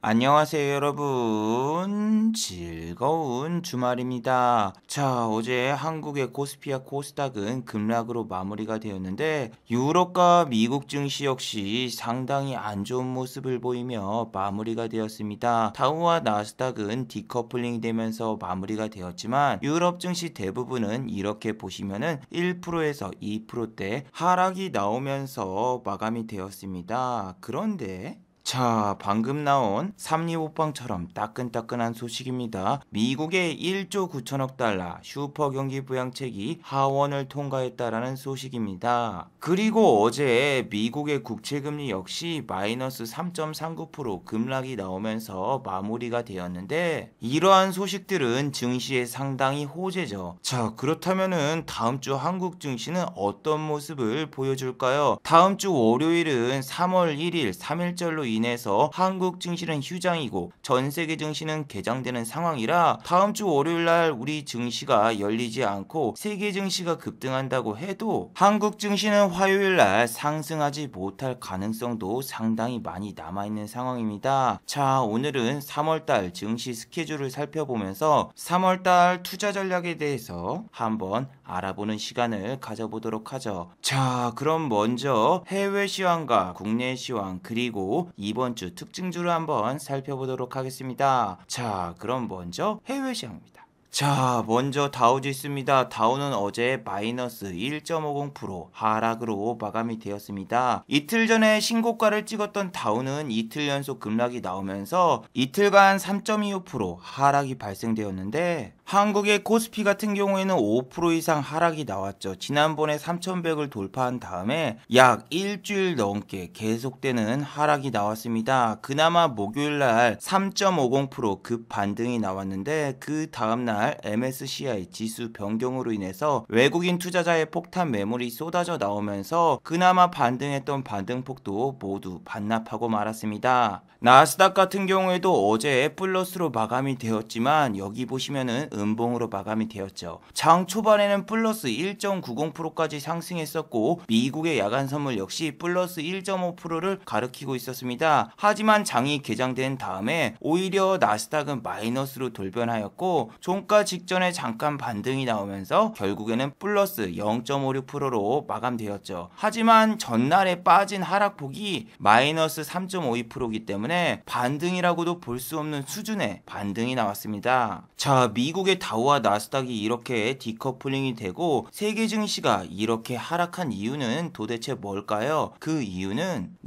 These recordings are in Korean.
안녕하세요, 여러분. 즐거운 주말입니다. 자, 어제 한국의 코스피와 코스닥은 급락으로 마무리가 되었는데, 유럽과 미국 증시 역시 상당히 안 좋은 모습을 보이며 마무리가 되었습니다. 다우와 나스닥은 디커플링이 되면서 마무리가 되었지만, 유럽 증시 대부분은 이렇게 보시면은 1%에서 2%대 하락이 나오면서 마감이 되었습니다. 그런데 자, 방금 나온 삼리오빵처럼 따끈따끈한 소식입니다. 미국의 1조 9천억 달러 슈퍼 경기 부양책이 하원을 통과했다라는 소식입니다. 그리고 어제 미국의 국채금리 역시 마이너스 3.39% 급락이 나오면서 마무리가 되었는데, 이러한 소식들은 증시에 상당히 호재죠. 자, 그렇다면은 다음 주 한국 증시는 어떤 모습을 보여줄까요? 다음 주 월요일은 3월 1일 3일절로 인해서 한국 증시는 휴장이고 전 세계 증시는 개장되는 상황이라, 다음 주 월요일 날 우리 증시가 열리지 않고 세계 증시가 급등한다고 해도 한국 증시는 화요일 날 상승하지 못할 가능성도 상당히 많이 남아있는 상황입니다. 자, 오늘은 3월달 증시 스케줄을 살펴보면서 3월달 투자 전략에 대해서 한번 알아보는 시간을 가져보도록 하죠. 자, 그럼 먼저 해외 시황과 국내 시황 그리고 이번 주 특징주를 한번 살펴보도록 하겠습니다. 자, 그럼 먼저 해외 시황입니다. 자, 먼저 다우지수입니다. 다우는 어제 마이너스 1.50% 하락으로 마감이 되었습니다. 이틀 전에 신고가를 찍었던 다우는 이틀 연속 급락이 나오면서 이틀간 3.25% 하락이 발생되었는데, 한국의 코스피 같은 경우에는 5% 이상 하락이 나왔죠. 지난번에 3,100을 돌파한 다음에 약 일주일 넘게 계속되는 하락이 나왔습니다. 그나마 목요일날 3.50% 급 반등이 나왔는데, 그 다음날 MSCI 지수 변경으로 인해서 외국인 투자자의 폭탄 매물이 쏟아져 나오면서 그나마 반등했던 반등폭도 모두 반납하고 말았습니다. 나스닥 같은 경우에도 어제 플러스로 마감이 되었지만, 여기 보시면은 음봉으로 마감이 되었죠. 장 초반에는 플러스 1.90%까지 상승했었고, 미국의 야간 선물 역시 플러스 1.5%를 가리키고 있었습니다. 하지만 장이 개장된 다음에 오히려 나스닥은 마이너스로 돌변하였고, 종가 직전에 잠깐 반등이 나오면서 결국에는 플러스 0.56%로 마감되었죠. 하지만 전날에 빠진 하락폭이 마이너스 3.52%이기 때문에 반등이라고도 볼 수 없는 수준의 반등이 나왔습니다. 자, 미국의 다우와 나스닥이 이렇게 디커플링이 되고 세계 증시가 이렇게 하락한 이유는 도대체 뭘까요? 그 이유는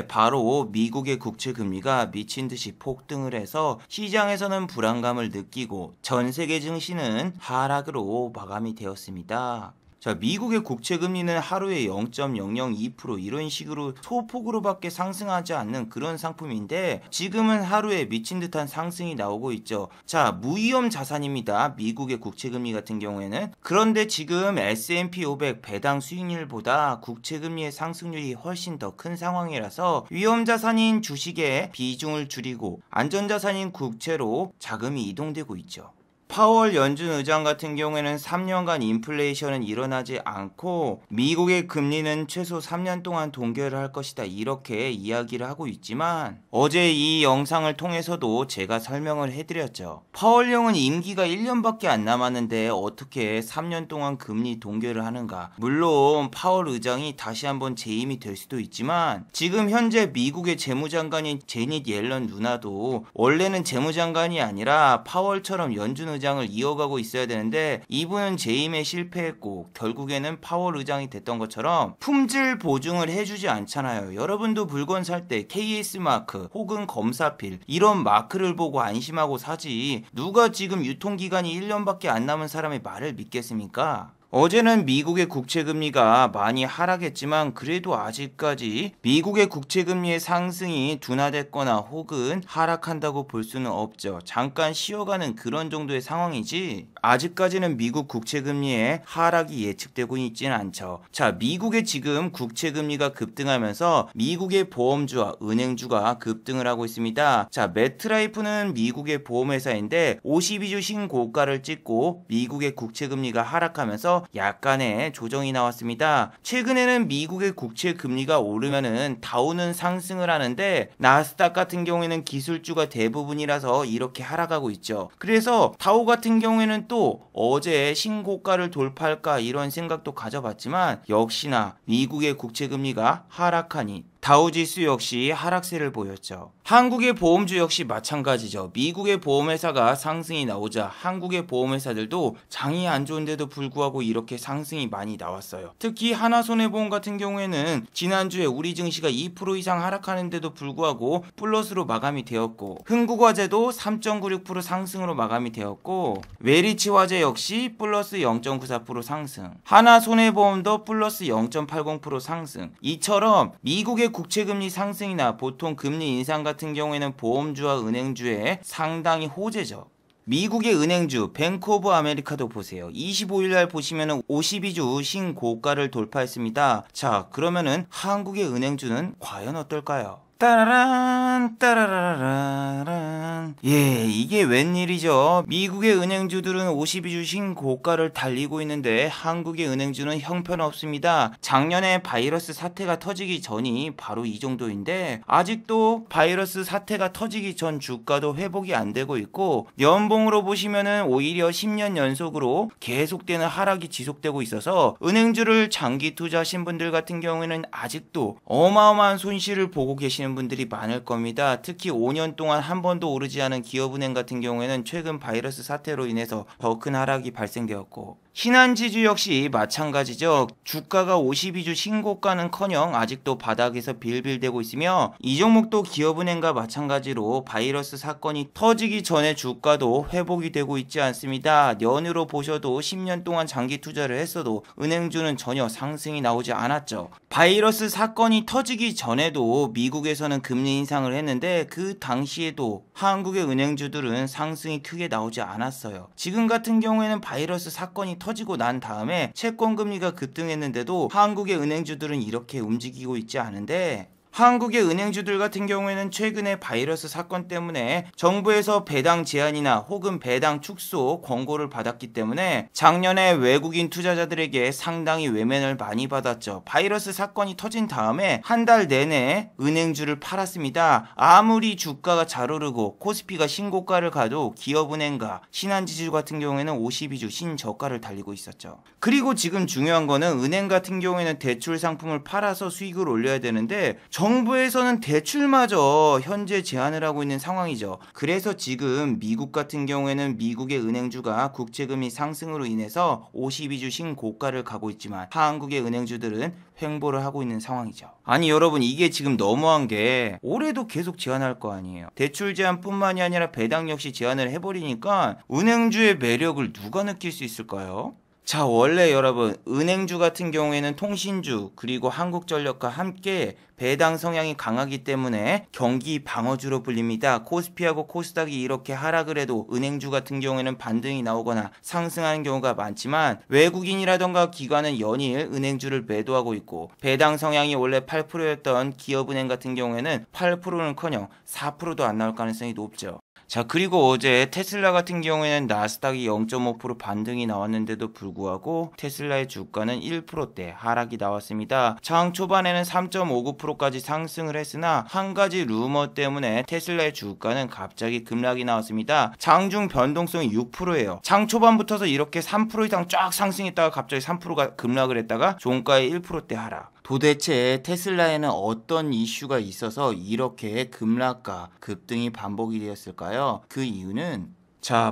바로 미국의 국채 금리가 미친 듯이 폭등을 해서 시장에서는 불안감을 느끼고 전 세계 증시는 하락으로 마감이 되었습니다. 자, 미국의 국채 금리는 하루에 0.002% 이런 식으로 소폭으로밖에 상승하지 않는 그런 상품인데, 지금은 하루에 미친 듯한 상승이 나오고 있죠. 자, 무위험 자산입니다. 미국의 국채 금리 같은 경우에는. 그런데 지금 S&P 500 배당 수익률보다 국채 금리의 상승률이 훨씬 더 큰 상황이라서 위험 자산인 주식에 비중을 줄이고 안전 자산인 국채로 자금이 이동되고 있죠. 파월 연준 의장 같은 경우에는 3년간 인플레이션은 일어나지 않고 미국의 금리는 최소 3년 동안 동결을 할 것이다, 이렇게 이야기를 하고 있지만, 어제 이 영상을 통해서도 제가 설명을 해드렸죠. 파월 형은 임기가 1년밖에 안 남았는데 어떻게 3년 동안 금리 동결을 하는가. 물론 파월 의장이 다시 한번 재임이 될 수도 있지만, 지금 현재 미국의 재무장관인 제닛 옐런 누나도 원래는 재무장관이 아니라 파월처럼 연준 의장을 이어가고 있어야 되는데, 이분은 재임에 실패했고 결국에는 파월 의장이 됐던 것처럼 품질 보증을 해주지 않잖아요. 여러분도 물건 살 때 KS 마크 혹은 검사필 이런 마크를 보고 안심하고 사지, 누가 지금 유통기간이 1년밖에 안 남은 사람의 말을 믿겠습니까? 어제는 미국의 국채금리가 많이 하락했지만, 그래도 아직까지 미국의 국채금리의 상승이 둔화됐거나 혹은 하락한다고 볼 수는 없죠. 잠깐 쉬어가는 그런 정도의 상황이지 아직까지는 미국 국채금리의 하락이 예측되고 있지는 않죠. 자, 미국의 지금 국채금리가 급등하면서 미국의 보험주와 은행주가 급등을 하고 있습니다. 자, 메트라이프는 미국의 보험회사인데 52주 신고가를 찍고 미국의 국채금리가 하락하면서 하면서 약간의 조정이 나왔습니다. 최근에는 미국의 국채 금리가 오르면은 다우는 상승을 하는데 나스닥 같은 경우에는 기술주가 대부분이라서 이렇게 하락하고 있죠. 그래서 다우 같은 경우에는 또 어제 신고가를 돌파할까 이런 생각도 가져봤지만 역시나 미국의 국채 금리가 하락하니 다우지수 역시 하락세를 보였죠. 한국의 보험주 역시 마찬가지죠. 미국의 보험회사가 상승이 나오자 한국의 보험회사들도 장이 안 좋은데도 불구하고 이렇게 상승이 많이 나왔어요. 특히 하나손해보험 같은 경우에는 지난주에 우리 증시가 2% 이상 하락하는데도 불구하고 플러스로 마감이 되었고, 흥국화재도 3.96% 상승으로 마감이 되었고, 웨리치화재 역시 플러스 0.94% 상승, 하나손해보험도 플러스 0.80% 상승. 이처럼 미국의 국채금리 상승이나 보통 금리 인상 같은 경우에는 보험주와 은행주에 상당히 호재죠. 미국의 은행주 뱅크 오브 아메리카도 보세요. 25일날 보시면은 52주 신고가를 돌파했습니다. 자, 그러면은 한국의 은행주는 과연 어떨까요? 따라란 따라라라란. 예, 이게 웬일이죠? 미국의 은행주들은 52주 신고가를 달리고 있는데 한국의 은행주는 형편없습니다. 작년에 바이러스 사태가 터지기 전이 바로 이 정도인데 아직도 바이러스 사태가 터지기 전 주가도 회복이 안 되고 있고, 연봉으로 보시면은 오히려 10년 연속으로 계속되는 하락이 지속되고 있어서 은행주를 장기 투자하신 분들 같은 경우에는 아직도 어마어마한 손실을 보고 계시는 분들이 많을 겁니다. 특히 5년 동안 한 번도 오르지 않은 기업은행 같은 경우에는 최근 바이러스 사태로 인해서 더 큰 하락이 발생되었고, 신한지주 역시 마찬가지죠. 주가가 52주 신고가는커녕 아직도 바닥에서 빌빌대고 있으며, 이 종목도 기업은행과 마찬가지로 바이러스 사건이 터지기 전에 주가도 회복이 되고 있지 않습니다. 연으로 보셔도 10년 동안 장기 투자를 했어도 은행주는 전혀 상승이 나오지 않았죠. 바이러스 사건이 터지기 전에도 미국에서는 금리 인상을 했는데 그 당시에도 한국의 은행주들은 상승이 크게 나오지 않았어요. 지금 같은 경우에는 바이러스 사건이 터지고 난 다음에 채권금리가 급등했는데도 한국의 은행주들은 이렇게 움직이고 있지 않은데, 한국의 은행주들 같은 경우에는 최근에 바이러스 사건 때문에 정부에서 배당 제한이나 혹은 배당 축소 권고를 받았기 때문에 작년에 외국인 투자자들에게 상당히 외면을 많이 받았죠. 바이러스 사건이 터진 다음에 한 달 내내 은행주를 팔았습니다. 아무리 주가가 잘 오르고 코스피가 신고가를 가도 기업은행과 신한지주 같은 경우에는 52주 신저가를 달리고 있었죠. 그리고 지금 중요한 거는 은행 같은 경우에는 대출 상품을 팔아서 수익을 올려야 되는데 정부에서는 대출마저 현재 제한을 하고 있는 상황이죠. 그래서 지금 미국 같은 경우에는 미국의 은행주가 국채금리 상승으로 인해서 52주 신고가를 가고 있지만 한국의 은행주들은 횡보를 하고 있는 상황이죠. 아니 여러분, 이게 지금 너무한 게 올해도 계속 제한할 거 아니에요. 대출 제한뿐만이 아니라 배당 역시 제한을 해버리니까 은행주의 매력을 누가 느낄 수 있을까요? 자, 원래 여러분 은행주 같은 경우에는 통신주 그리고 한국전력과 함께 배당 성향이 강하기 때문에 경기 방어주로 불립니다. 코스피하고 코스닥이 이렇게 하락을 해도 은행주 같은 경우에는 반등이 나오거나 상승하는 경우가 많지만, 외국인이라던가 기관은 연일 은행주를 매도하고 있고, 배당 성향이 원래 8%였던 기업은행 같은 경우에는 8%는커녕 4%도 안 나올 가능성이 높죠. 자, 그리고 어제 테슬라 같은 경우에는 나스닥이 0.5% 반등이 나왔는데도 불구하고 테슬라의 주가는 1%대 하락이 나왔습니다. 장 초반에는 3.59%까지 상승을 했으나 한 가지 루머 때문에 테슬라의 주가는 갑자기 급락이 나왔습니다. 장중 변동성이 6%예요. 장 초반부터서 이렇게 3% 이상 쫙 상승했다가 갑자기 3%가 급락을 했다가 종가의 1%대 하락. 도대체 테슬라에는 어떤 이슈가 있어서 이렇게 급락과 급등이 반복이 되었을까요? 그 이유는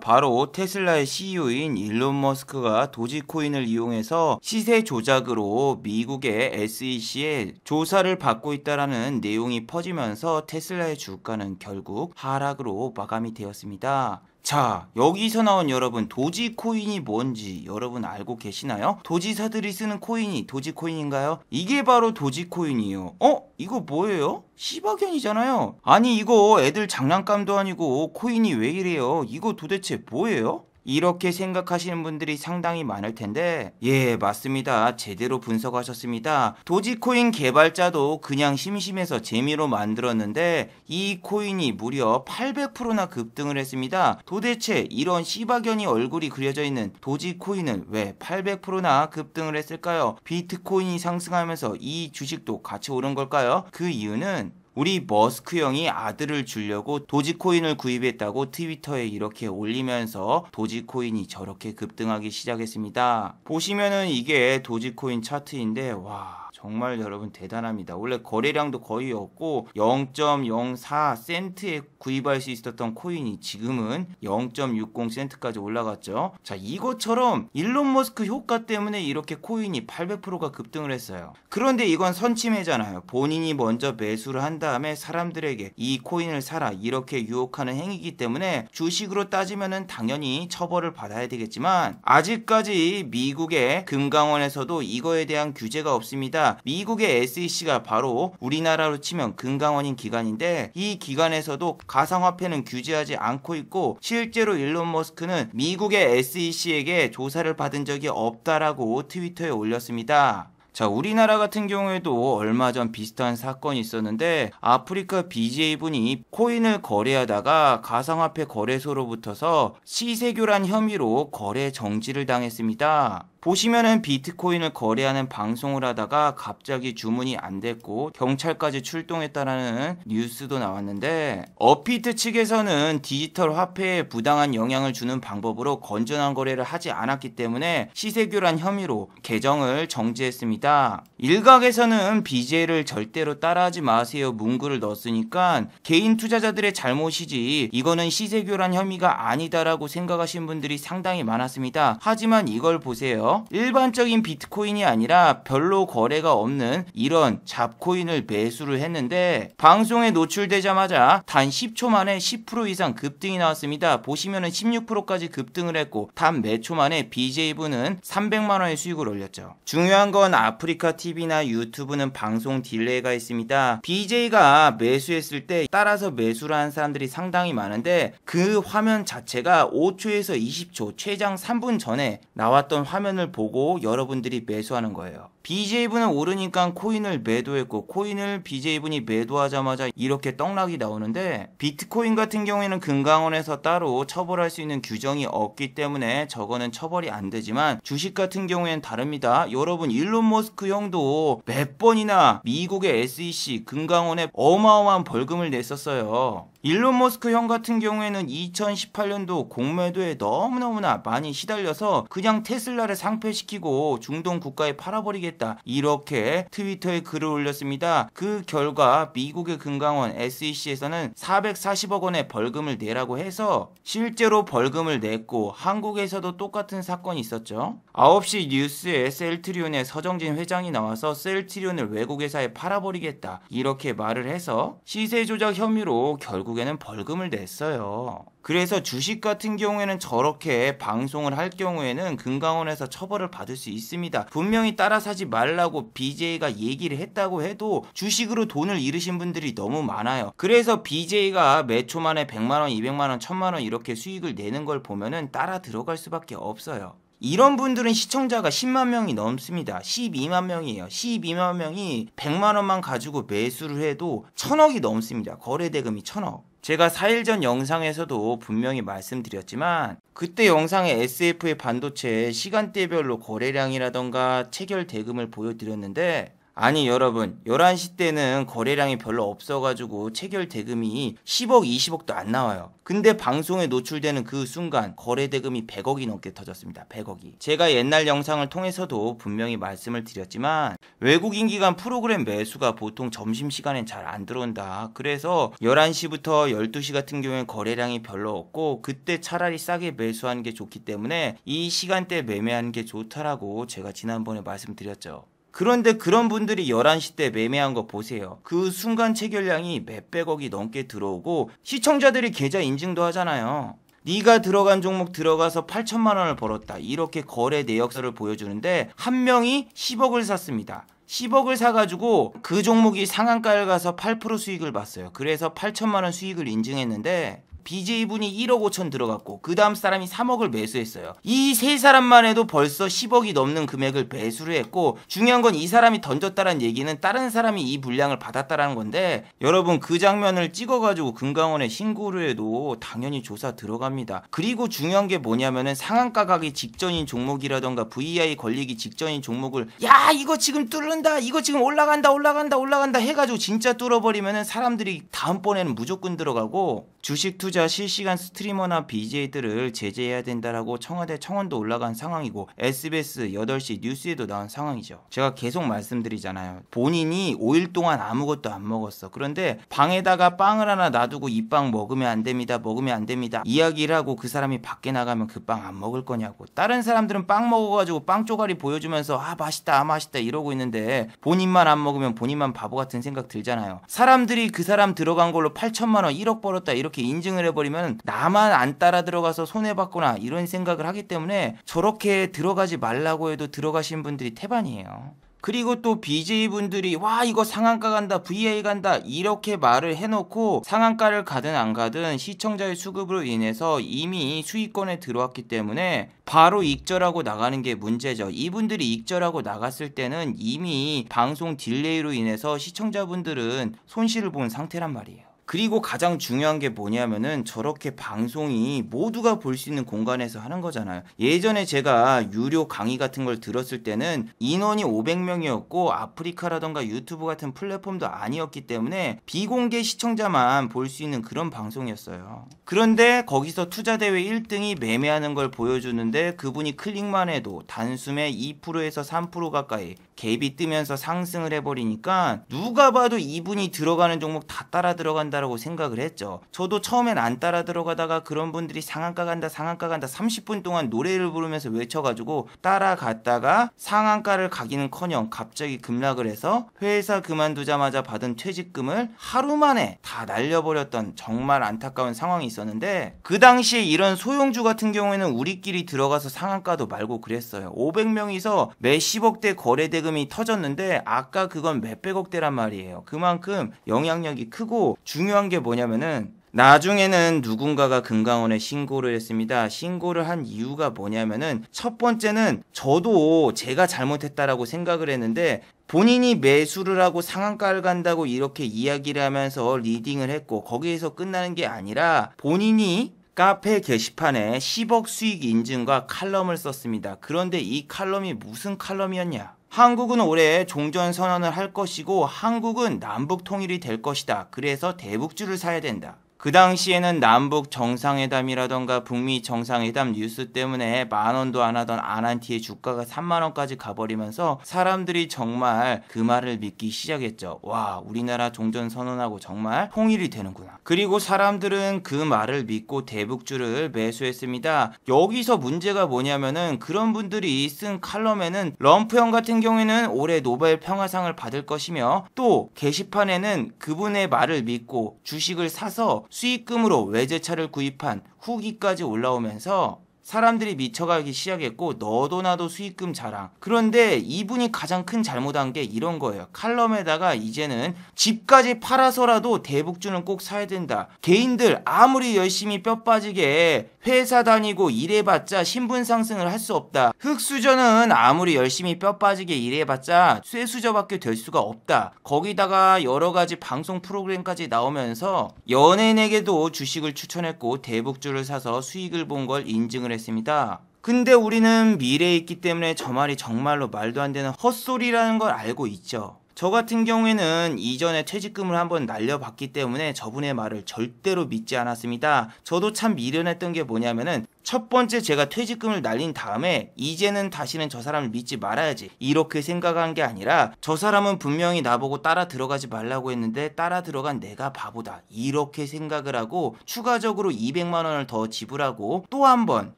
바로 테슬라의 CEO인 일론 머스크가 도지코인을 이용해서 시세 조작으로 미국의 SEC에 조사를 받고 있다라는 내용이 퍼지면서 테슬라의 주가는 결국 하락으로 마감이 되었습니다. 자, 여기서 나온 여러분, 도지코인이 뭔지 여러분 알고 계시나요? 도지사들이 쓰는 코인이 도지코인인가요? 이게 바로 도지코인이에요. 이거 뭐예요? 시바견이잖아요. 아니 이거 애들 장난감도 아니고 코인이 왜 이래요? 이거 도대체 뭐예요? 이렇게 생각하시는 분들이 상당히 많을 텐데, 예, 맞습니다. 제대로 분석하셨습니다. 도지코인 개발자도 그냥 심심해서 재미로 만들었는데 이 코인이 무려 800%나 급등을 했습니다. 도대체 이런 씨바견이 얼굴이 그려져 있는 도지코인은 왜 800%나 급등을 했을까요? 비트코인이 상승하면서 이 주식도 같이 오른 걸까요? 그 이유는 우리 머스크 형이 아들을 주려고 도지코인을 구입했다고 트위터에 이렇게 올리면서 도지코인이 저렇게 급등하기 시작했습니다. 보시면은 이게 도지코인 차트인데, 와, 정말 여러분 대단합니다. 원래 거래량도 거의 없고 0.04센트에 구입할 수 있었던 코인이 지금은 0.60센트까지 올라갔죠. 자, 이것처럼 일론 머스크 효과 때문에 이렇게 코인이 800%가 급등을 했어요. 그런데 이건 선침해잖아요. 본인이 먼저 매수를 한 다음에 사람들에게 이 코인을 사라 이렇게 유혹하는 행위이기 때문에 주식으로 따지면은 당연히 처벌을 받아야 되겠지만, 아직까지 미국의 금감원에서도 이거에 대한 규제가 없습니다. 미국의 SEC가 바로 우리나라로 치면 금감원인 기관인데, 이 기관에서도 가상화폐는 규제하지 않고 있고, 실제로 일론 머스크는 미국의 SEC에게 조사를 받은 적이 없다라고 트위터에 올렸습니다. 자, 우리나라 같은 경우에도 얼마 전 비슷한 사건이 있었는데, 아프리카 BJ분이 코인을 거래하다가 가상화폐 거래소로부터서 시세교란 혐의로 거래 정지를 당했습니다. 보시면은 비트코인을 거래하는 방송을 하다가 갑자기 주문이 안 됐고 경찰까지 출동했다라는 뉴스도 나왔는데, 업비트 측에서는 디지털 화폐에 부당한 영향을 주는 방법으로 건전한 거래를 하지 않았기 때문에 시세교란 혐의로 계정을 정지했습니다. 일각에서는 BJ를 절대로 따라하지 마세요 문구를 넣었으니까 개인 투자자들의 잘못이지 이거는 시세교란 혐의가 아니다라고 생각하시는 분들이 상당히 많았습니다. 하지만 이걸 보세요. 일반적인 비트코인이 아니라 별로 거래가 없는 이런 잡코인을 매수를 했는데, 방송에 노출되자마자 단 10초 만에 10% 이상 급등이 나왔습니다. 보시면은 16%까지 급등을 했고, 단 몇 초 만에 BJ분은 300만원의 수익을 올렸죠. 중요한 건 아프리카 TV나 유튜브는 방송 딜레이가 있습니다. BJ가 매수했을 때 따라서 매수를 한 사람들이 상당히 많은데, 그 화면 자체가 5초에서 20초, 최장 3분 전에 나왔던 화면을 보고 여러분들이 매수하는 거예요. BJ분은 오르니까 코인을 매도했고, 코인을 BJ분이 매도하자마자 이렇게 떡락이 나오는데, 비트코인 같은 경우에는 금감원에서 따로 처벌할 수 있는 규정이 없기 때문에 저거는 처벌이 안 되지만, 주식 같은 경우에는 다릅니다. 여러분, 일론 머스크 형도 몇 번이나 미국의 SEC 금감원에 어마어마한 벌금을 냈었어요. 일론 머스크 형 같은 경우에는 2018년도 공매도에 너무너무나 많이 시달려서 그냥 테슬라를 상폐시키고 중동 국가에 팔아버리겠다 이렇게 트위터에 글을 올렸습니다. 그 결과 미국의 금감원 SEC에서는 440억 원의 벌금을 내라고 해서 실제로 벌금을 냈고, 한국에서도 똑같은 사건이 있었죠. 9시 뉴스에 셀트리온의 서정진 회장이 나와서 셀트리온을 외국 회사에 팔아버리겠다 이렇게 말을 해서 시세 조작 혐의로 결국에는 벌금을 냈어요. 그래서 주식 같은 경우에는 저렇게 방송을 할 경우에는 금감원에서 처벌을 받을 수 있습니다. 분명히 따라 사지 말라고 BJ가 얘기를 했다고 해도 주식으로 돈을 잃으신 분들이 너무 많아요. 그래서 BJ가 몇 초 만에 100만원, 200만원, 1000만원 이렇게 수익을 내는 걸 보면은 따라 들어갈 수밖에 없어요. 이런 분들은 시청자가 10만 명이 넘습니다. 12만 명이에요. 12만 명이 100만 원만 가지고 매수를 해도 1000억이 넘습니다. 거래 대금이 1000억. 제가 4일 전 영상에서도 분명히 말씀드렸지만, 그때 영상에 SF의 반도체 시간대별로 거래량이라던가 체결 대금을 보여드렸는데, 아니 여러분, 11시 때는 거래량이 별로 없어가지고 체결 대금이 10억 20억도 안 나와요. 근데 방송에 노출되는 그 순간 거래 대금이 100억이 넘게 터졌습니다. 100억이. 제가 옛날 영상을 통해서도 분명히 말씀을 드렸지만, 외국인 기관 프로그램 매수가 보통 점심시간엔 잘 안 들어온다. 그래서 11시부터 12시 같은 경우엔 거래량이 별로 없고, 그때 차라리 싸게 매수하는 게 좋기 때문에 이 시간대 매매하는 게 좋다라고 제가 지난번에 말씀드렸죠. 그런데 그런 분들이 11시 때 매매한 거 보세요. 그 순간 체결량이 몇백억이 넘게 들어오고, 시청자들이 계좌 인증도 하잖아요. 네가 들어간 종목 들어가서 8천만 원을 벌었다 이렇게 거래 내역서를 보여주는데, 한 명이 10억을 샀습니다. 10억을 사가지고 그 종목이 상한가를 가서 8% 수익을 봤어요. 그래서 8천만 원 수익을 인증했는데, BJ분이 1억 5천 들어갔고 그 다음 사람이 3억을 매수했어요. 이 세 사람만 해도 벌써 10억이 넘는 금액을 매수를 했고, 중요한 건 이 사람이 던졌다는 얘기는 다른 사람이 이 물량을 받았다라는 건데, 여러분 그 장면을 찍어가지고 금강원에 신고를 해도 당연히 조사 들어갑니다. 그리고 중요한 게 뭐냐면은 상한가 가기 직전인 종목이라던가 VI 걸리기 직전인 종목을 야 이거 지금 뚫는다, 이거 지금 올라간다 해가지고 진짜 뚫어버리면은 사람들이 다음번에는 무조건 들어가고, 주식 투자 실시간 스트리머나 BJ들을 제재해야 된다라고 청와대 청원도 올라간 상황이고 SBS 8시 뉴스에도 나온 상황이죠. 제가 계속 말씀드리잖아요. 본인이 5일 동안 아무것도 안 먹었어. 그런데 방에다가 빵을 하나 놔두고 이 빵 먹으면 안 됩니다, 먹으면 안 됩니다 이야기를 하고 그 사람이 밖에 나가면 그 빵 안 먹을 거냐고. 다른 사람들은 빵 먹어가지고 빵 쪼가리 보여주면서 아 맛있다 아 맛있다 이러고 있는데, 본인만 안 먹으면 본인만 바보 같은 생각 들잖아요. 사람들이 그 사람 들어간 걸로 8천만 원 1억 벌었다 이렇게 인증을 해버리면 나만 안 따라 들어가서 손해봤구나 이런 생각을 하기 때문에 저렇게 들어가지 말라고 해도 들어가신 분들이 태반이에요. 그리고 또 BJ분들이 와 이거 상한가 간다, VI 간다 이렇게 말을 해놓고 상한가를 가든 안 가든 시청자의 수급으로 인해서 이미 수익권에 들어왔기 때문에 바로 익절하고 나가는 게 문제죠. 이분들이 익절하고 나갔을 때는 이미 방송 딜레이로 인해서 시청자분들은 손실을 본 상태란 말이에요. 그리고 가장 중요한 게 뭐냐면은 저렇게 방송이 모두가 볼 수 있는 공간에서 하는 거잖아요. 예전에 제가 유료 강의 같은 걸 들었을 때는 인원이 500명이었고 아프리카라던가 유튜브 같은 플랫폼도 아니었기 때문에 비공개 시청자만 볼 수 있는 그런 방송이었어요. 그런데 거기서 투자대회 1등이 매매하는 걸 보여주는데 그분이 클릭만 해도 단숨에 2%에서 3% 가까이 갭이 뜨면서 상승을 해버리니까 누가 봐도 이분이 들어가는 종목 다 따라 들어간다라고 생각을 했죠. 저도 처음엔 안 따라 들어가다가 그런 분들이 상한가 간다 30분 동안 노래를 부르면서 외쳐가지고 따라갔다가 상한가를 가기는커녕 갑자기 급락을 해서 회사 그만두자마자 받은 퇴직금을 하루 만에 다 날려버렸던 정말 안타까운 상황이 있었는데, 그 당시에 이런 소형주 같은 경우에는 우리끼리 들어가서 상한가도 말고 그랬어요. 500명이서 몇십억대 거래대금이 터졌는데 아까 그건 몇백억대란 말이에요. 그만큼 영향력이 크고, 중요한 게 뭐냐면은 나중에는 누군가가 금강원에 신고를 했습니다. 신고를 한 이유가 뭐냐면은 첫 번째는 저도 제가 잘못했다라고 생각을 했는데, 본인이 매수를 하고 상한가를 간다고 이렇게 이야기를 하면서 리딩을 했고 거기에서 끝나는 게 아니라 본인이 카페 게시판에 10억 수익 인증과 칼럼을 썼습니다. 그런데 이 칼럼이 무슨 칼럼이었냐? 한국은 올해 종전선언을 할 것이고 한국은 남북 통일이 될 것이다. 그래서 대북주를 사야 된다. 그 당시에는 남북 정상회담이라던가 북미 정상회담 뉴스 때문에 10,000원도 안 하던 아난티의 주가가 30,000원까지 가버리면서 사람들이 정말 그 말을 믿기 시작했죠. 와, 우리나라 종전선언하고 정말 통일이 되는구나. 그리고 사람들은 그 말을 믿고 대북주를 매수했습니다. 여기서 문제가 뭐냐면은 그런 분들이 쓴 칼럼에는 럼프 형 같은 경우에는 올해 노벨 평화상을 받을 것이며, 또 게시판에는 그분의 말을 믿고 주식을 사서 수익금으로 외제차를 구입한 후기까지 올라오면서 사람들이 미쳐가기 시작했고 너도 나도 수익금 자랑. 그런데 이분이 가장 큰 잘못한 게 이런 거예요. 칼럼에다가 이제는 집까지 팔아서라도 대북주는 꼭 사야 된다. 개인들 아무리 열심히 뼈 빠지게 회사 다니고 일해봤자 신분 상승을 할 수 없다. 흑수저는 아무리 열심히 뼈 빠지게 일해봤자 쇠수저밖에 될 수가 없다. 거기다가 여러 가지 방송 프로그램까지 나오면서 연예인에게도 주식을 추천했고 대북주를 사서 수익을 본 걸 인증을 했습니다. 근데 우리는 미래에 있기 때문에 저 말이 정말로 말도 안 되는 헛소리라는 걸 알고 있죠. 저 같은 경우에는 이전에 퇴직금을 한번 날려봤기 때문에 저분의 말을 절대로 믿지 않았습니다. 저도 참 미련했던 게 뭐냐면은 첫 번째, 제가 퇴직금을 날린 다음에 이제는 다시는 저 사람을 믿지 말아야지 이렇게 생각한 게 아니라, 저 사람은 분명히 나보고 따라 들어가지 말라고 했는데 따라 들어간 내가 바보다 이렇게 생각을 하고 추가적으로 200만 원을 더 지불하고 또 한 번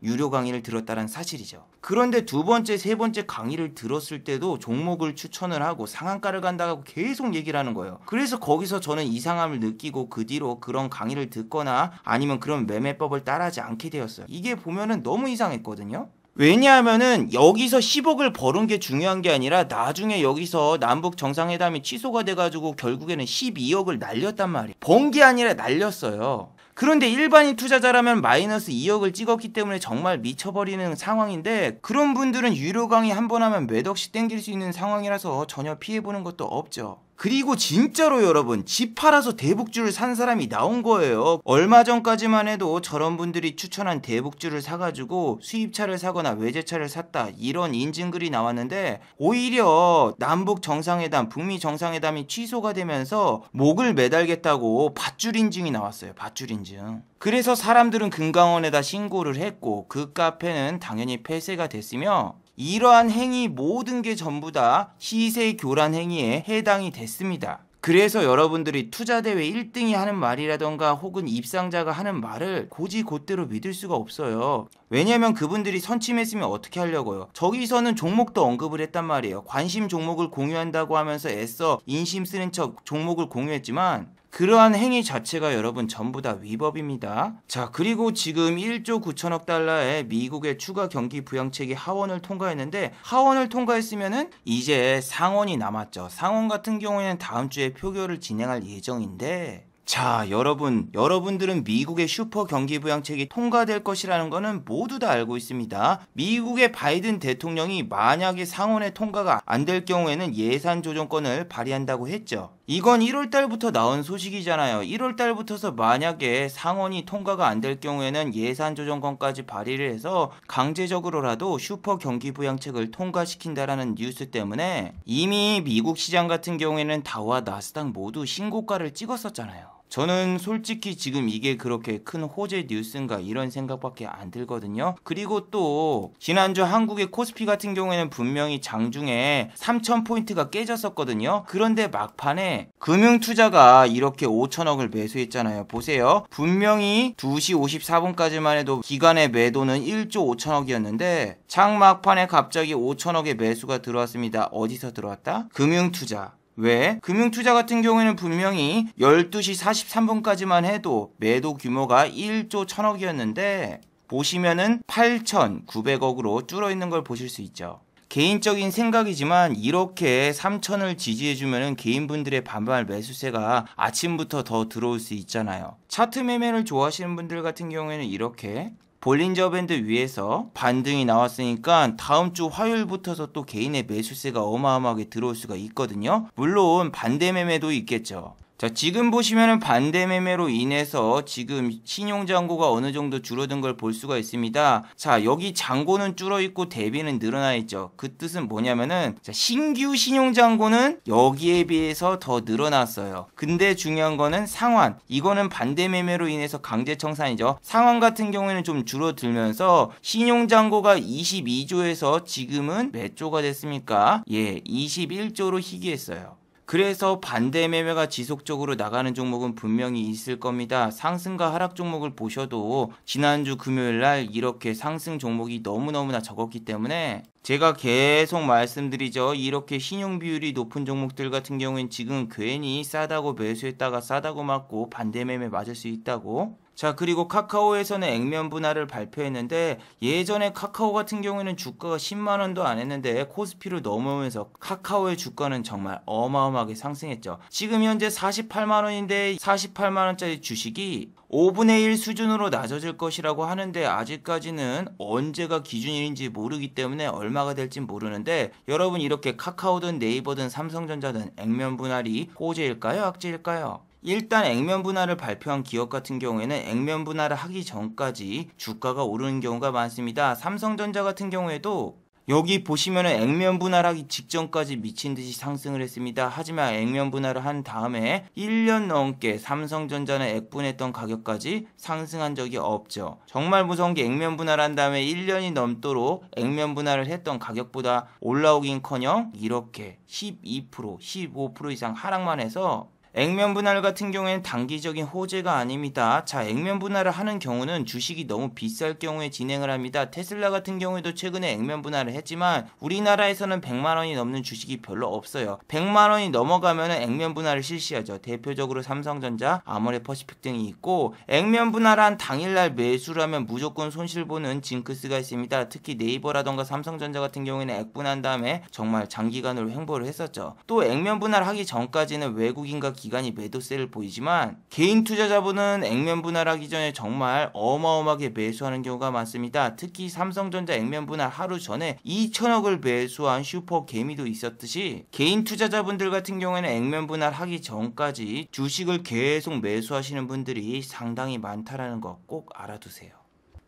유료 강의를 들었다는 사실이죠. 그런데 두 번째, 세 번째 강의를 들었을 때도 종목을 추천을 하고 상한가를 간다고 계속 얘기를 하는 거예요. 그래서 거기서 저는 이상함을 느끼고 그 뒤로 그런 강의를 듣거나 아니면 그런 매매법을 따라하지 않게 되었어요. 이게 보면은 너무 이상했거든요. 왜냐하면은 여기서 10억을 버는 게 중요한 게 아니라 나중에 여기서 남북 정상회담이 취소가 돼가지고 결국에는 12억을 날렸단 말이에요. 번 게 아니라 날렸어요. 그런데 일반인 투자자라면 마이너스 2억을 찍었기 때문에 정말 미쳐버리는 상황인데, 그런 분들은 유료 강의 한 번 하면 몇 억씩 땡길 수 있는 상황이라서 전혀 피해보는 것도 없죠. 그리고 진짜로 여러분, 집 팔아서 대북주를 산 사람이 나온 거예요. 얼마 전까지만 해도 저런 분들이 추천한 대북주를 사가지고 수입차를 사거나 외제차를 샀다, 이런 인증글이 나왔는데, 오히려 남북 정상회담, 북미 정상회담이 취소가 되면서 목을 매달겠다고 밧줄 인증이 나왔어요. 밧줄 인증. 그래서 사람들은 금강원에다 신고를 했고, 그 카페는 당연히 폐쇄가 됐으며, 이러한 행위 모든 게 전부 다 시세 교란 행위에 해당이 됐습니다. 그래서 여러분들이 투자대회 1등이 하는 말이라던가 혹은 입상자가 하는 말을 곧이곧대로 믿을 수가 없어요. 왜냐면 그분들이 선침했으면 어떻게 하려고요. 저기서는 종목도 언급을 했단 말이에요. 관심 종목을 공유한다고 하면서 애써 인심 쓰는 척 종목을 공유했지만, 그러한 행위 자체가 여러분 전부 다 위법입니다. 자, 그리고 지금 1조 9천억 달러의 미국의 추가 경기 부양책이 하원을 통과했는데, 하원을 통과했으면은 이제 상원이 남았죠. 상원 같은 경우에는 다음 주에 표결을 진행할 예정인데, 자, 여러분들은 미국의 슈퍼 경기 부양책이 통과될 것이라는 거는 모두 다 알고 있습니다. 미국의 바이든 대통령이 만약에 상원에 통과가 안 될 경우에는 예산 조정권을 발휘한다고 했죠. 이건 1월 달부터 나온 소식이잖아요. 1월 달부터서 만약에 상원이 통과가 안 될 경우에는 예산 조정권까지 발휘를 해서 강제적으로라도 슈퍼 경기 부양책을 통과시킨다라는 뉴스 때문에 이미 미국 시장 같은 경우에는 다우와 나스닥 모두 신고가를 찍었었잖아요. 저는 솔직히 지금 이게 그렇게 큰 호재 뉴스인가 이런 생각밖에 안 들거든요. 그리고 또 지난주 한국의 코스피 같은 경우에는 분명히 장중에 3,000포인트가 깨졌었거든요. 그런데 막판에 금융투자가 이렇게 5천억을 매수했잖아요. 보세요. 분명히 2시 54분까지만 해도 기간의 매도는 1조 5천억이었는데 장 막판에 갑자기 5천억의 매수가 들어왔습니다. 어디서 들어왔다? 금융투자. 왜? 금융투자 같은 경우에는 분명히 12시 43분까지만 해도 매도 규모가 1조 1000억이었는데 보시면은 8,900억으로 줄어있는 걸 보실 수 있죠. 개인적인 생각이지만 이렇게 3천을 지지해주면은 개인분들의 반발 매수세가 아침부터 더 들어올 수 있잖아요. 차트 매매를 좋아하시는 분들 같은 경우에는 이렇게 볼린저 밴드 위에서 반등이 나왔으니까 다음 주 화요일부터서 또 개인의 매수세가 어마어마하게 들어올 수가 있거든요. 물론 반대 매매도 있겠죠. 자, 지금 보시면은 반대 매매로 인해서 지금 신용 잔고가 어느 정도 줄어든 걸 볼 수가 있습니다. 자, 여기 잔고는 줄어 있고 대비는 늘어나 있죠. 그 뜻은 뭐냐면은 자, 신규 신용 잔고는 여기에 비해서 더 늘어났어요. 근데 중요한 거는 상환. 이거는 반대 매매로 인해서 강제 청산이죠. 상환 같은 경우에는 좀 줄어들면서 신용 잔고가 22조에서 지금은 몇 조가 됐습니까? 예, 21조로 희귀했어요. 그래서 반대 매매가 지속적으로 나가는 종목은 분명히 있을 겁니다. 상승과 하락 종목을 보셔도 지난주 금요일날 이렇게 상승 종목이 너무너무나 적었기 때문에 제가 계속 말씀드리죠. 이렇게 신용 비율이 높은 종목들 같은 경우엔 지금 괜히 싸다고 매수했다가 싸다고 맞고 반대 매매 맞을 수 있다고. 자, 그리고 카카오에서는 액면 분할을 발표했는데 예전에 카카오 같은 경우에는 주가가 10만원도 안 했는데 코스피를 넘으면서 카카오의 주가는 정말 어마어마하게 상승했죠. 지금 현재 48만원인데 48만원짜리 주식이 5분의 1 수준으로 낮아질 것이라고 하는데 아직까지는 언제가 기준일인지 모르기 때문에 얼마가 될지 모르는데 여러분 이렇게 카카오든 네이버든 삼성전자든 액면 분할이 호재일까요? 악재일까요? 일단 액면 분할을 발표한 기업 같은 경우에는 액면 분할을 하기 전까지 주가가 오르는 경우가 많습니다. 삼성전자 같은 경우에도 여기 보시면은 액면 분할하기 직전까지 미친 듯이 상승을 했습니다. 하지만 액면 분할을 한 다음에 1년 넘게 삼성전자는 액분했던 가격까지 상승한 적이 없죠. 정말 무서운 게 액면 분할한 다음에 1년이 넘도록 액면 분할을 했던 가격보다 올라오긴커녕 이렇게 12%, 15% 이상 하락만 해서 액면 분할 같은 경우에는 단기적인 호재가 아닙니다. 자, 액면 분할을 하는 경우는 주식이 너무 비쌀 경우에 진행을 합니다. 테슬라 같은 경우에도 최근에 액면 분할을 했지만 우리나라에서는 100만원이 넘는 주식이 별로 없어요. 100만원이 넘어가면 액면 분할을 실시하죠. 대표적으로 삼성전자, 아모레퍼시픽 등이 있고 액면 분할한 당일날 매수를 하면 무조건 손실보는 징크스가 있습니다. 특히 네이버라던가 삼성전자 같은 경우에는 액분한 다음에 정말 장기간으로 횡보를 했었죠. 또 액면 분할하기 전까지는 외국인과 기관이 매도세를 보이지만 개인 투자자분은 액면 분할하기 전에 정말 어마어마하게 매수하는 경우가 많습니다. 특히 삼성전자 액면 분할 하루 전에 2천억을 매수한 슈퍼 개미도 있었듯이 개인 투자자분들 같은 경우에는 액면 분할하기 전까지 주식을 계속 매수하시는 분들이 상당히 많다라는 거 꼭 알아두세요.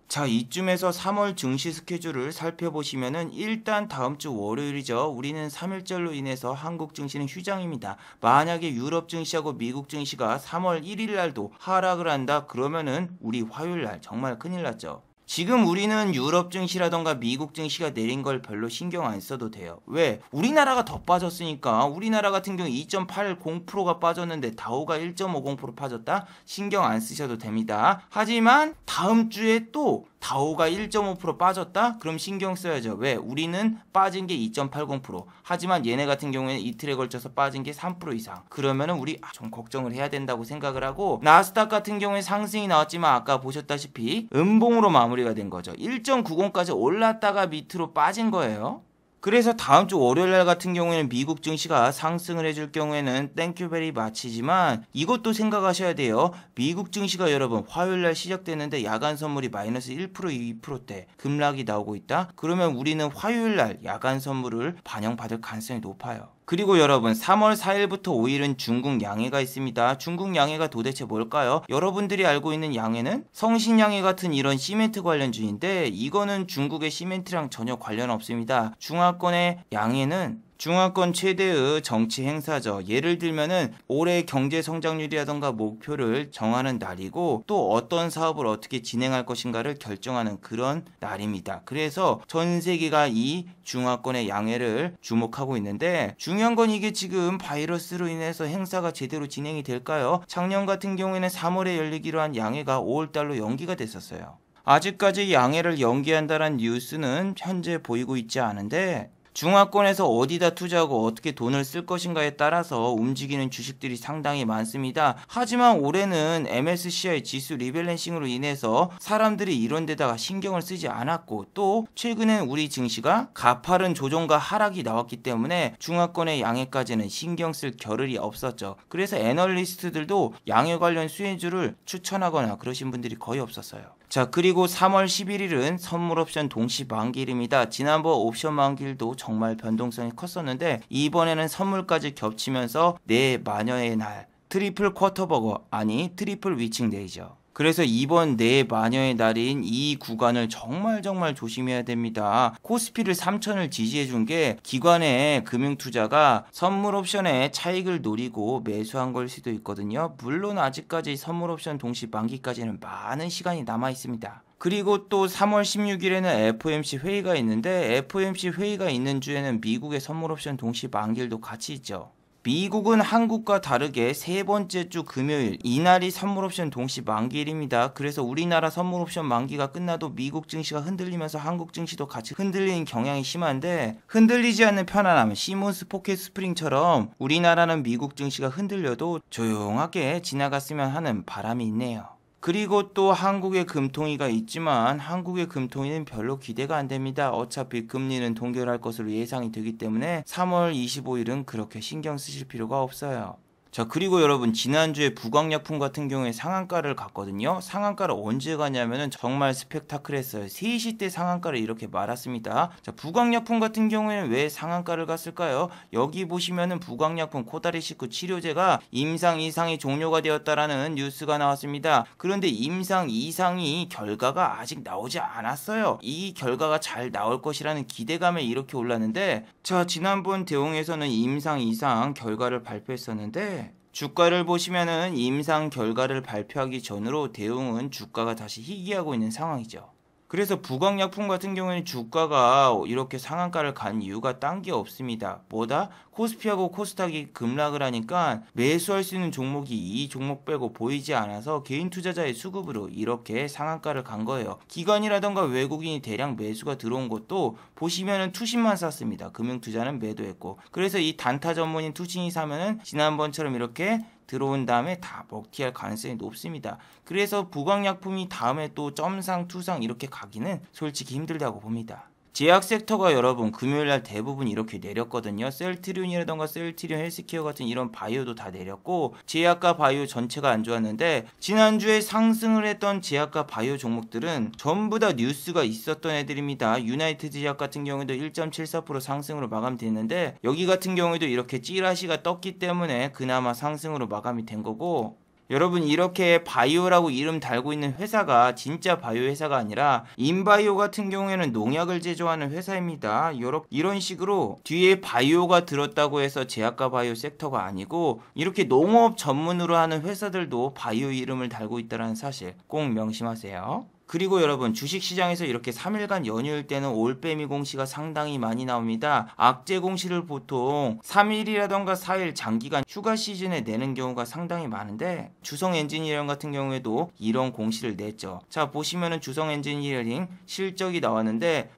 자, 이쯤에서 3월 증시 스케줄을 살펴보시면은 일단 다음 주 월요일이죠. 우리는 3일절로 인해서 한국 증시는 휴장입니다. 만약에 유럽 증시하고 미국 증시가 3월 1일 날도 하락을 한다 그러면은 우리 화요일 날 정말 큰일 났죠. 지금 우리는 유럽 증시라던가 미국 증시가 내린 걸 별로 신경 안 써도 돼요. 왜? 우리나라가 더 빠졌으니까. 우리나라 같은 경우 2.80%가 빠졌는데 다우가 1.50% 빠졌다? 신경 안 쓰셔도 됩니다. 하지만 다음 주에 또 다우가 1.5% 빠졌다? 그럼 신경 써야죠. 왜? 우리는 빠진 게 2.80%. 하지만 얘네 같은 경우에는 이틀에 걸쳐서 빠진 게 3% 이상. 그러면은 우리 좀 걱정을 해야 된다고 생각을 하고, 나스닥 같은 경우에 상승이 나왔지만 아까 보셨다시피 음봉으로 마무리가 된 거죠. 1.90까지 올랐다가 밑으로 빠진 거예요. 그래서 다음 주 월요일 날 같은 경우에는 미국 증시가 상승을 해줄 경우에는 땡큐베리 마치지만 이것도 생각하셔야 돼요. 미국 증시가 여러분 화요일 날 시작되는데 야간 선물이 마이너스 1% 2%대 급락이 나오고 있다? 그러면 우리는 화요일 날 야간 선물을 반영받을 가능성이 높아요. 그리고 여러분 3월 4일부터 5일은 중국 양해가 있습니다. 중국 양해가 도대체 뭘까요? 여러분들이 알고 있는 양해는 성신양해 같은 이런 시멘트 관련주인데 이거는 중국의 시멘트랑 전혀 관련 없습니다. 중화권의 양해는 중화권 최대의 정치 행사죠. 예를 들면은 올해 경제 성장률이라던가 목표를 정하는 날이고 또 어떤 사업을 어떻게 진행할 것인가를 결정하는 그런 날입니다. 그래서 전 세계가 이 중화권의 양해를 주목하고 있는데 중요한 건 이게 지금 바이러스로 인해서 행사가 제대로 진행이 될까요? 작년 같은 경우에는 3월에 열리기로 한 양해가 5월달로 연기가 됐었어요. 아직까지 양해를 연기한다는 뉴스는 현재 보이고 있지 않은데 중화권에서 어디다 투자하고 어떻게 돈을 쓸 것인가에 따라서 움직이는 주식들이 상당히 많습니다. 하지만 올해는 MSCI 지수 리밸런싱으로 인해서 사람들이 이런 데다가 신경을 쓰지 않았고 또 최근엔 우리 증시가 가파른 조정과 하락이 나왔기 때문에 중화권의 양해까지는 신경 쓸 겨를이 없었죠. 그래서 애널리스트들도 양해 관련 수혜주를 추천하거나 그러신 분들이 거의 없었어요. 자, 그리고 3월 11일은 선물 옵션 동시 만기일입니다. 지난번 옵션 만기일도 정말 변동성이 컸었는데 이번에는 선물까지 겹치면서 내 마녀의 날 트리플 쿼터버거 아니 트리플 위칭데이죠. 그래서 이번 내 마녀의 날인 이 구간을 정말 조심해야 됩니다. 코스피를 3,000을 지지해준 게 기관의 금융투자가 선물옵션의 차익을 노리고 매수한 걸 수도 있거든요. 물론 아직까지 선물옵션 동시 만기까지는 많은 시간이 남아 있습니다. 그리고 또 3월 16일에는 FOMC 회의가 있는데 FOMC 회의가 있는 주에는 미국의 선물옵션 동시 만기일도 같이 있죠. 미국은 한국과 다르게 세 번째 주 금요일 이날이 선물옵션 동시 만기일입니다. 그래서 우리나라 선물옵션 만기가 끝나도 미국 증시가 흔들리면서 한국 증시도 같이 흔들리는 경향이 심한데 흔들리지 않는 편안함 시몬스 포켓 스프링처럼 우리나라는 미국 증시가 흔들려도 조용하게 지나갔으면 하는 바람이 있네요. 그리고 또 한국의 금통위가 있지만 한국의 금통위는 별로 기대가 안 됩니다. 어차피 금리는 동결할 것으로 예상이 되기 때문에 3월 25일은 그렇게 신경 쓰실 필요가 없어요. 자, 그리고 여러분 지난주에 부광약품 같은 경우에 상한가를 갔거든요. 상한가를 언제 가냐면은 정말 스펙타클했어요. 3시 때 상한가를 이렇게 말았습니다. 자, 부광약품 같은 경우에는 왜 상한가를 갔을까요? 여기 보시면은 부광약품 코다리 식후 치료제가 임상 이상이 종료가 되었다라는 뉴스가 나왔습니다. 그런데 임상 이상이 결과가 아직 나오지 않았어요. 이 결과가 잘 나올 것이라는 기대감에 이렇게 올랐는데 자, 지난번 대응에서는 임상 이상 결과를 발표했었는데 주가를 보시면은 임상 결과를 발표하기 전으로 대웅은 주가가 다시 희귀하고 있는 상황이죠. 그래서 부광약품 같은 경우에는 주가가 이렇게 상한가를 간 이유가 딴 게 없습니다. 뭐다? 코스피하고 코스닥이 급락을 하니까 매수할 수 있는 종목이 이 종목 빼고 보이지 않아서 개인 투자자의 수급으로 이렇게 상한가를 간 거예요. 기관이라던가 외국인이 대량 매수가 들어온 것도 보시면은 투신만 샀습니다. 금융투자는 매도했고 그래서 이 단타 전문인 투신이 사면은 지난번처럼 이렇게 들어온 다음에 다 먹튀할 가능성이 높습니다. 그래서 부광약품이 다음에 또 점상 투상 이렇게 가기는 솔직히 힘들다고 봅니다. 제약 섹터가 여러분 금요일날 대부분 이렇게 내렸거든요. 셀트리온이라던가 셀트리온 헬스케어 같은 이런 바이오도 다 내렸고 제약과 바이오 전체가 안 좋았는데 지난주에 상승을 했던 제약과 바이오 종목들은 전부 다 뉴스가 있었던 애들입니다. 유나이트 제약 같은 경우에도 1.74% 상승으로 마감됐는데 여기 같은 경우에도 이렇게 찌라시가 떴기 때문에 그나마 상승으로 마감이 된 거고 여러분 이렇게 바이오라고 이름 달고 있는 회사가 진짜 바이오 회사가 아니라 인바이오 같은 경우에는 농약을 제조하는 회사입니다. 이런 식으로 뒤에 바이오가 들었다고 해서 제약과 바이오 섹터가 아니고 이렇게 농업 전문으로 하는 회사들도 바이오 이름을 달고 있다는 사실 꼭 명심하세요. 그리고 여러분 주식시장에서 이렇게 3일간 연휴일 때는 올빼미 공시가 상당히 많이 나옵니다. 악재 공시를 보통 3일이라던가 4일 장기간 휴가 시즌에 내는 경우가 상당히 많은데 주성 엔지니어링 같은 경우에도 이런 공시를 냈죠. 자 보시면은 주성 엔지니어링 실적이 나왔는데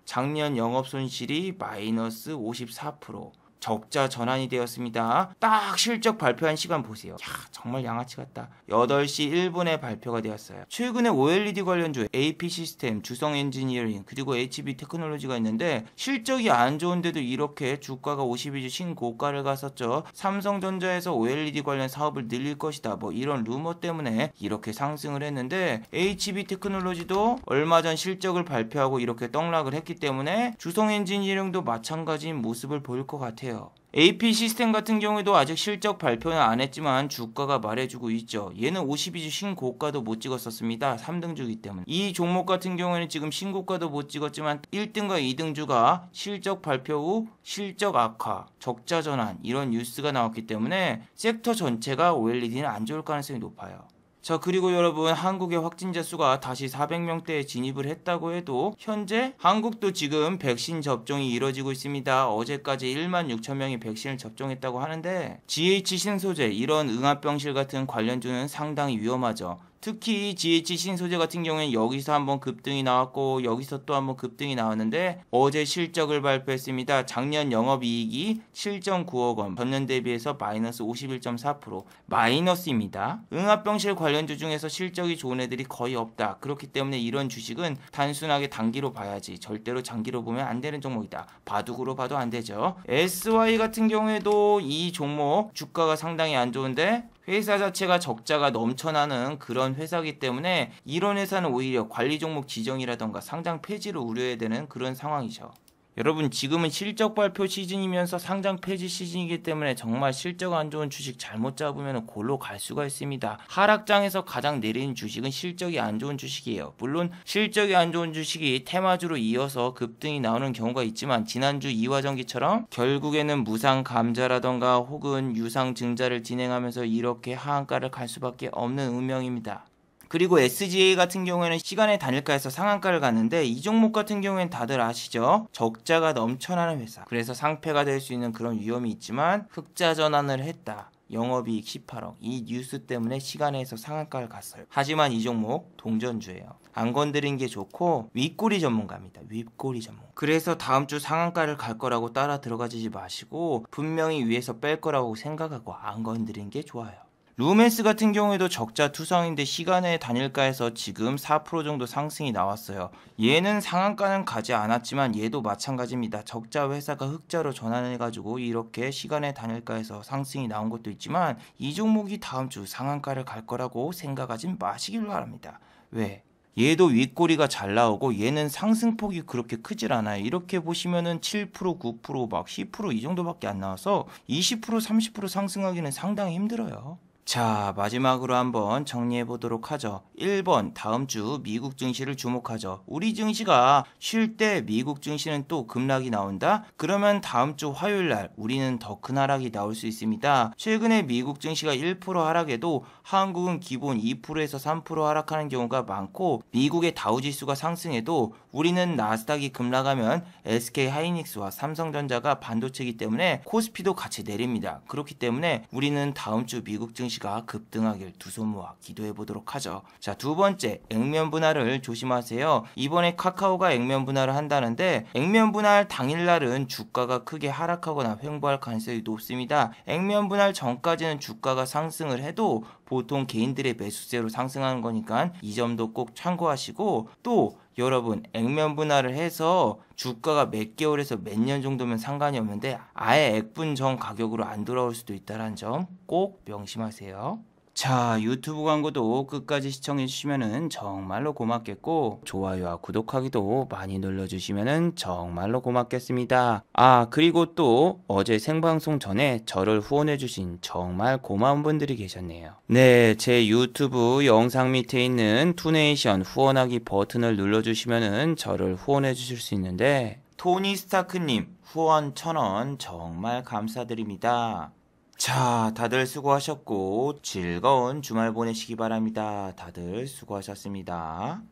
작년 영업손실이 마이너스 54%. 적자 전환이 되었습니다. 딱 실적 발표한 시간 보세요. 정말 양아치 같다. 8시 1분에 발표가 되었어요. 최근에 OLED 관련주 AP 시스템, 주성 엔지니어링 그리고 HB 테크놀로지가 있는데 실적이 안 좋은데도 이렇게 주가가 52주 신고가를 갔었죠. 삼성전자에서 OLED 관련 사업을 늘릴 것이다. 뭐 이런 루머 때문에 이렇게 상승을 했는데 HB 테크놀로지도 얼마 전 실적을 발표하고 이렇게 떡락을 했기 때문에 주성 엔지니어링도 마찬가지인 모습을 보일 것 같아요. AP 시스템 같은 경우에도 아직 실적 발표는 안 했지만 주가가 말해주고 있죠. 얘는 52주 신고가도 못 찍었었습니다. 3등주이기 때문에. 이 종목 같은 경우에는 지금 신고가도 못 찍었지만 1등과 2등주가 실적 발표 후 실적 악화, 적자 전환 이런 뉴스가 나왔기 때문에 섹터 전체가 OLED는 안 좋을 가능성이 높아요. 자 그리고 여러분 한국의 확진자 수가 다시 400명대에 진입을 했다고 해도 현재 한국도 지금 백신 접종이 이뤄지고 있습니다. 어제까지 1만 6천 명이 백신을 접종했다고 하는데 GH 신소재 이런 응압병실 같은 관련주는 상당히 위험하죠. 특히 GH 신소재 같은 경우에는 여기서 한번 급등이 나왔고 여기서 또 한번 급등이 나왔는데 어제 실적을 발표했습니다. 작년 영업이익이 7.9억 원, 전년 대비해서 마이너스 51.4% 마이너스입니다. 응압병실 관련주 중에서 실적이 좋은 애들이 거의 없다. 그렇기 때문에 이런 주식은 단순하게 단기로 봐야지 절대로 장기로 보면 안 되는 종목이다. 바둑으로 봐도 안 되죠. SY 같은 경우에도 이 종목 주가가 상당히 안 좋은데 회사 자체가 적자가 넘쳐나는 그런 회사이기 때문에 이런 회사는 오히려 관리 종목 지정이라던가 상장 폐지를 우려해야 되는 그런 상황이죠. 여러분 지금은 실적 발표 시즌이면서 상장 폐지 시즌이기 때문에 정말 실적 안 좋은 주식 잘못 잡으면 골로 갈 수가 있습니다. 하락장에서 가장 내리는 주식은 실적이 안 좋은 주식이에요. 물론 실적이 안 좋은 주식이 테마주로 이어서 급등이 나오는 경우가 있지만 지난주 이화전기처럼 결국에는 무상 감자라던가 혹은 유상 증자를 진행하면서 이렇게 하한가를 갈 수밖에 없는 운명입니다. 그리고 SGA 같은 경우에는 시간의 단일가에서 상한가를 갔는데 이 종목 같은 경우에는 다들 아시죠? 적자가 넘쳐나는 회사. 그래서 상폐가 될 수 있는 그런 위험이 있지만 흑자 전환을 했다. 영업이익 18억. 이 뉴스 때문에 시간에서 상한가를 갔어요. 하지만 이 종목 동전주예요. 안 건드린 게 좋고 윗꼬리 전문가입니다. 윗꼬리 전문. 그래서 다음 주 상한가를 갈 거라고 따라 들어가지 마시고 분명히 위에서 뺄 거라고 생각하고 안 건드린 게 좋아요. 루멘스 같은 경우에도 적자 투성인데 시간의 단일가에서 지금 4% 정도 상승이 나왔어요. 얘는 상한가는 가지 않았지만 얘도 마찬가지입니다. 적자 회사가 흑자로 전환해가지고 이렇게 시간의 단일가에서 상승이 나온 것도 있지만 이 종목이 다음 주 상한가를 갈 거라고 생각하지 마시길 바랍니다. 왜? 얘도 윗꼬리가 잘 나오고 얘는 상승폭이 그렇게 크질 않아요. 이렇게 보시면은 7%, 9%, 막 10% 이 정도밖에 안 나와서 20%, 30% 상승하기는 상당히 힘들어요. 자 마지막으로 한번 정리해 보도록 하죠. 1번 다음 주 미국 증시를 주목하죠. 우리 증시가 쉴 때 미국 증시는 또 급락이 나온다? 그러면 다음 주 화요일날 우리는 더 큰 하락이 나올 수 있습니다. 최근에 미국 증시가 1% 하락해도 한국은 기본 2%에서 3% 하락하는 경우가 많고 미국의 다우지수가 상승해도 우리는 나스닥이 급락하면 SK하이닉스와 삼성전자가 반도체이기 때문에 코스피도 같이 내립니다. 그렇기 때문에 우리는 다음 주 미국 증시가 급등하길 두 손 모아 기도해 보도록 하죠. 자, 두 번째, 액면 분할을 조심하세요. 이번에 카카오가 액면 분할을 한다는데 액면 분할 당일날은 주가가 크게 하락하거나 횡보할 가능성이 높습니다. 액면 분할 전까지는 주가가 상승을 해도 보통 개인들의 매수세로 상승하는 거니까 이 점도 꼭 참고하시고, 또 여러분 액면 분할을 해서 주가가 몇 개월에서 몇 년 정도면 상관이 없는데 아예 액분 전 가격으로 안 돌아올 수도 있다는 점 꼭 명심하세요. 자, 유튜브 광고도 끝까지 시청해주시면 정말로 고맙겠고, 좋아요와 구독하기도 많이 눌러주시면 정말로 고맙겠습니다. 아, 그리고 또 어제 생방송 전에 저를 후원해주신 정말 고마운 분들이 계셨네요. 네, 제 유튜브 영상 밑에 있는 투네이션 후원하기 버튼을 눌러주시면 저를 후원해주실 수 있는데, 토니 스타크님 후원 1000원 정말 감사드립니다. 자, 다들 수고하셨고 즐거운 주말 보내시기 바랍니다. 다들 수고하셨습니다.